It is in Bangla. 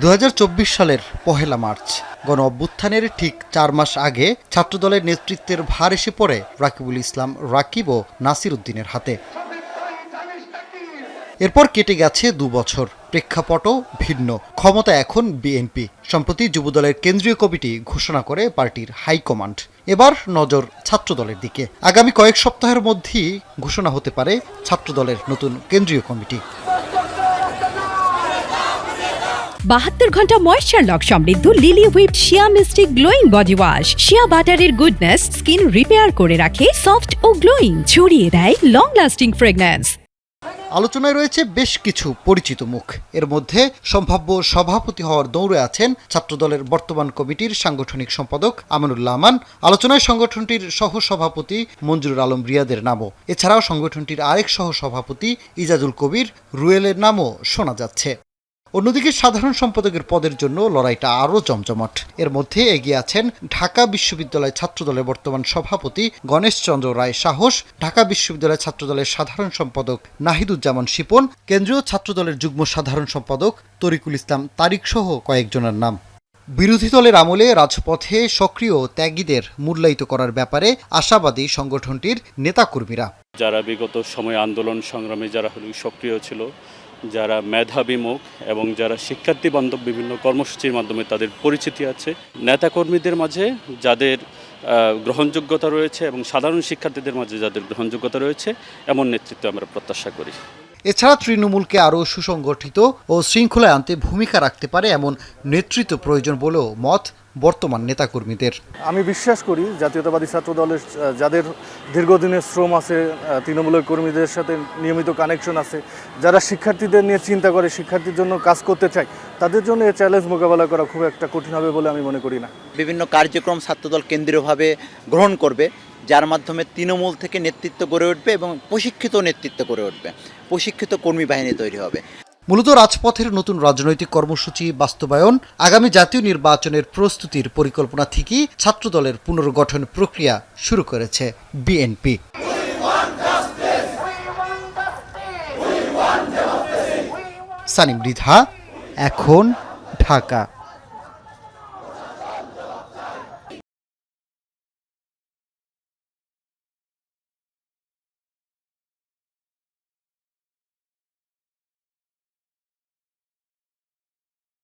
2024 সালের 1 মার্চ গণ অভ্যুত্থানের ঠিক 4 মাস আগে ছাত্রদলের নেতৃত্বের ভার এসে পড়ে রাকিবুল ইসলাম রাকিব ও নাসির উদ্দিনের হাতে। এরপর কেটে গেছে 2 বছর, প্রেক্ষাপটও ভিন্ন। ক্ষমতা এখন বিএনপি। সম্প্রতি যুবদলের কেন্দ্রীয় কমিটি ঘোষণা করে পার্টির হাইকমান্ড। এবার নজর ছাত্রদলের দিকে। আগামী কয়েক সপ্তাহের মধ্যেই ঘোষণা হতে পারে ছাত্রদলের নতুন কেন্দ্রীয় কমিটি। 72 ঘন্টা ময়েশ্চার লক সমৃদ্ধ লিলি হুইপ শিয়া মিস্টিক গ্লোয়িং বডি ওয়াশ। শিয়া বাটারের গুডনেস স্কিন রিপেয়ার করে রাখে সফট ও গ্লোয়িং, ছড়িয়ে দেয় লং লাস্টিং ফ্রেগন্যান্স। আলোচনায় রয়েছে বেশ কিছু পরিচিত মুখ। এর মধ্যে সম্ভাব্য সভাপতি হওয়ার দৌড়ে আছেন ছাত্রদলের বর্তমান কমিটির সাংগঠনিক সম্পাদক আমিনুল্লাহ আমান। আলোচনায় সংগঠনটির সহসভাপতি মঞ্জুরুল আলম রিয়াদের নামও। এছাড়াও সংগঠনটির আরেক সহসভাপতি ইজাজুল কবির রুয়েলের নামও শোনা যাচ্ছে। অন্যদিকে সাধারণ সম্পাদকের পদের জন্য লড়াইটা আরও জমজমাট। এর মধ্যে এগিয়ে আছেন ঢাকা বিশ্ববিদ্যালয় ছাত্রদলের বর্তমান সভাপতি গণেশ চন্দ্র রায় সাহস, ঢাকা বিশ্ববিদ্যালয় ছাত্রদলের সাধারণ সম্পাদক নাহিদুজ্জামান শিপন, কেন্দ্রীয় ছাত্রদলের যুগ্ম সাধারণ সম্পাদক তরিকুল ইসলাম তারিক সহ কয়েকজনের নাম। বিরোধী দলের আমলে রাজপথে সক্রিয় ত্যাগীদের মূল্যায়িত করার ব্যাপারে আশাবাদী সংগঠনটির নেতাকর্মীরা। যারা বিগত সময়ে আন্দোলন সংগ্রামে যারা সক্রিয় ছিল, যারা মেধাবিমুখ এবং যারা শিক্ষার্থী বান্ধব বিভিন্ন কর্মসূচির মাধ্যমে তাদের পরিচিতি আছে, নেতাকর্মীদের মাঝে যাদের গ্রহণযোগ্যতা রয়েছে এবং সাধারণ শিক্ষার্থীদের মাঝে যাদের গ্রহণযোগ্যতা রয়েছে, এমন নেতৃত্ব আমরা প্রত্যাশা করি। এছাড়া তৃণমূলকে আরও সুসংগঠিত ও শৃঙ্খলায় আনতে ভূমিকা রাখতে পারে এমন নেতৃত্ব প্রয়োজন বলেও মত বর্তমান নেতাকর্মীদের। আমি বিশ্বাস করি জাতীয়তাবাদী ছাত্রদলের যাদের দীর্ঘদিনের শ্রম আছে, তৃণমূলের কর্মীদের সাথে নিয়মিত কানেকশন আছে, যারা শিক্ষার্থীদের নিয়ে চিন্তা করে, শিক্ষার্থীর জন্য কাজ করতে চায়, তাদের জন্য এই চ্যালেঞ্জ মোকাবেলা করা খুব একটা কঠিন হবে বলে আমি মনে করি না। বিভিন্ন কার্যক্রম ছাত্রদল কেন্দ্রীয়ভাবে গ্রহণ করবে, যার মাধ্যমে তৃণমূল থেকে নেতৃত্ব গড়ে উঠবে এবং প্রশিক্ষিত নেতৃত্ব গড়ে উঠবে, প্রশিক্ষিত কর্মী বাহিনী তৈরি হবে। মূলত রাজপথের নতুন রাজনৈতিক কর্মসূচি বাস্তবায়ন, আগামী জাতীয় নির্বাচনের প্রস্তুতির পরিকল্পনা থেকেই ছাত্রদলের পুনর্গঠন প্রক্রিয়া শুরু করেছে বিএনপি। সানিম মৃধা, এখন, ঢাকা।